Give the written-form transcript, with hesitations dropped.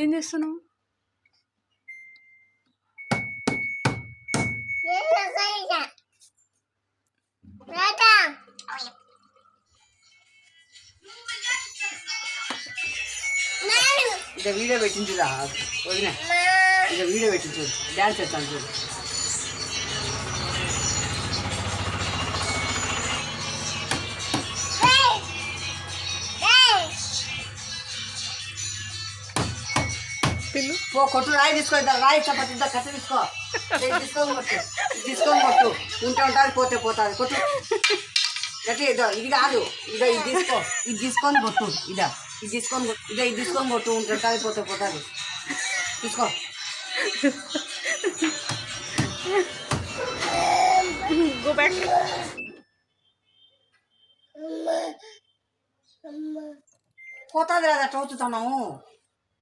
ఏం చేస్తున్నావు? ఇక వీడియో పెట్టించుదా వదిన, ఇక వీడియో పెట్టించు, డ్యాన్స్ చేస్తాను చూడు. పిల్లు పో కొట్టు, రాయి తీసుకో, రాయి చపాతి కట్ట తీసుకో, తీసుకొని కొట్టు, తీసుకొని కొట్టు, ఉంటుంది పోతే పోతుంది కొట్టు గట్టి. ఇదో ఇది కాదు, ఇదో ఇది తీసుకో, ఇది తీసుకొని కొట్టు, ఇదా ఇది తీసుకొని కొట్టు, ఇదో ఇది తీసుకొని కొట్టు, ఉంటుంది పోతే పోతుంది తీసుకో. Go back. పోతుంది కదా, చదువుతున్నాము.